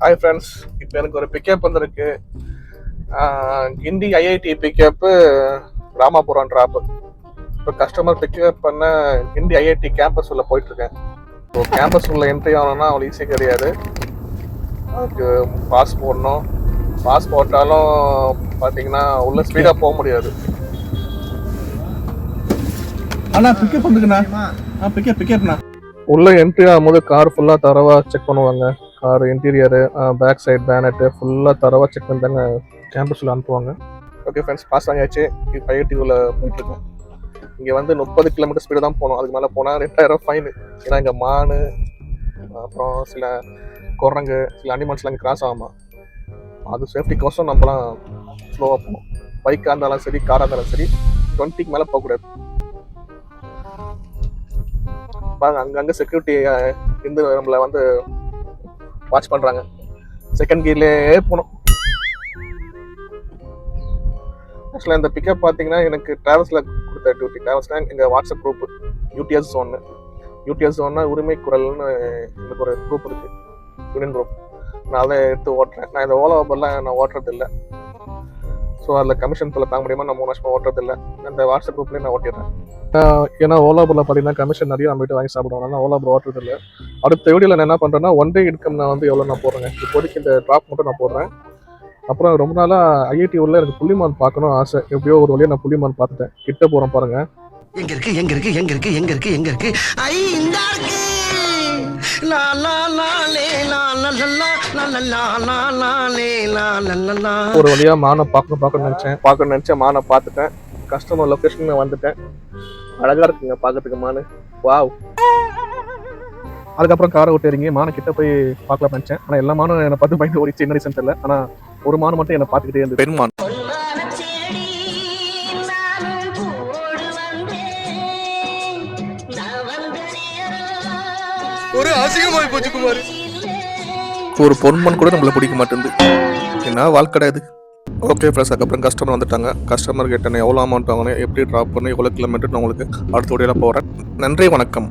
Hi friends, இப்போ எனக்கு ஒரு பிக்கப் வந்திருக்கு. கிண்டி ஐஐடி பிக்கப்பு, ராமாபுரம் ட்ராப்பு. இப்போ கஸ்டமர் பிக்கப் பண்ண கிண்டி ஐஐடி கேம்பஸ் உள்ள போயிட்டுருக்கேன். ஸோ கேம்பஸ் உள்ள என்ட்ரி ஆகணும்னா அவ்வளோ ஈஸி கிடையாது. அதுக்கு பாஸ் போடணும். பாஸ் போட்டாலும் பார்த்தீங்கன்னா உள்ள ஸ்பீடாக போக முடியாது. அண்ணா பிக்கப் வந்துக்குண்ணா. பிக்கப்ண்ணா. உள்ள என்ட்ரி ஆகும்போது கார் ஃபுல்லாக தரவாக செக் பண்ணுவாங்க. Car interior, back side bonnet ஃபுல்லாக தரவாக செக் பண்ணி தாங்க கேம்பஸில் அனுப்புவாங்க. ஓகே ஃப்ரெண்ட்ஸ், பாஸ் வாங்கியாச்சு. இப்போ ஐஐடியில் போயிட்டுருக்கேன். இங்கே வந்து 30 கிலோமீட்டர் ஸ்பீடு தான் போகணும். அதுக்கு மேலே போனால் 2000 ஃபைனு. ஏன்னா இங்கே மான், அப்புறம் சில குரங்கு, சில அனிமல்ஸ்லாம் இங்கே கிராஸ் ஆகாமல், அது சேஃப்டிக்கோசம் நம்மலாம் ஸ்லோவாக போகணும். பைக்காக இருந்தாலும் சரி, காராக இருந்தாலும் சரி, 20க்கு மேலே போகக்கூடாது. பாருங்க, அங்கங்கே செக்யூரிட்டி இருந்து நம்மளை வந்து வாட்ச் பண்ணுறாங்க. செகண்ட் கியர்லேயே போகணும். ஆக்சுவலாக இந்த பிக்கப் பார்த்தீங்கன்னா எனக்கு ட்ராவல்ஸில் கொடுத்த டியூட்டி. ட்ராவல்ஸ்னால் எங்கள் வாட்ஸ்அப் குரூப்பு யூடிஎஸ் ஒன்று. யூடிஎஸ் ஒன்னா உரிமை குரல்னு எனக்கு ஒரு குரூப் இருக்குது, யூனியன் குரூப். நான் அதை எடுத்து ஓட்டுறேன். நான் இந்த ஓலா ஊபர்லாம் நான் ஓட்டுறது இல்லை. ஸோ அதில் கமிஷன் தொலை தாங்க முடியுமா, நான் 3 வருஷமாக ஓட்டுறது இல்லை. இந்த வாட்ஸ்அப் குரூப்லேயே நான் ஓட்டிடுறேன். ஏன்னா ஓலா ஊபரில் பார்த்தீங்கன்னா கமிஷன் நிறைய நம்ம வீட்டு வாங்கி சாப்பிடுவோம். ஆனால் ஓலா ஊபர் ஓட்டுறது இல்லை. அடுத்த வீடியோவில் நான் என்ன பண்ணுறேன்னா, ஒன் டே இன்கம் நான் வந்து எவ்வளோ நான் போடுறேன். இப்போதைக்கு இந்த ட்ராப் மட்டும் நான் போடுறேன். அப்புறம் ரொம்ப நாளாக ஐஐடி உள்ள எனக்கு புள்ளிமான் பார்க்கணும் ஆசை. எப்படியோ ஒரு வழியாக நான் புள்ளிமான் பார்த்துட்டேன். கிட்ட போகிறேன் பாருங்க. எங்க இருக்கு எங்க இருக்கு எங்க இருக்கு எங்க இருக்கு எங்க இருக்கு ஐ இந்த இருக்கு லா லா லா லே லா லா லா லா லா லா லா லே லா லா லா. ஒரு வழியா மானை பார்க்கணும்னு நினைச்சேன். மானை பார்த்துட்டேன். கஸ்டமர் லொகேஷன் வந்துட்டேன். அழகா இருக்குங்க பார்க்கறதுக்கு மானு. வாவ். அதுக்கப்புறம் காரை விட்டு இறங்கி மானை கிட்ட போய் பார்க்கலாம் நினைச்சேன். ஆனால் எல்லா மானும் என்னை பார்த்து பயந்து ஓடிச்சு. என்ன ரீசன் தெரியல. ஆனால் ஒரு மான் மட்டும் என்னை பார்த்துக்கிட்டே இருந்தது. பெண்மான். ஒரு அசிங்கமாய் போச்சு குமார். ஒரு பொன்மன் கூட நம்மள பிடிக்க மாட்டேங்குது. என்ன வாழ்க்கை இது. ஓகே ஃப்ரெண்ட்ஸ், அதுக்கப்புறம் கஸ்டமர் வந்துட்டாங்க. கஸ்டமர் கிட்ட எவ்வளோ அமௌண்ட் வாங்கணும், எப்படி ட்ராப் பண்ணணும், எவ்வளோ கிலோமீட்டர் நான் உங்களுக்கு அடுத்த வீடியோவில் போகிறேன். நன்றி, வணக்கம்.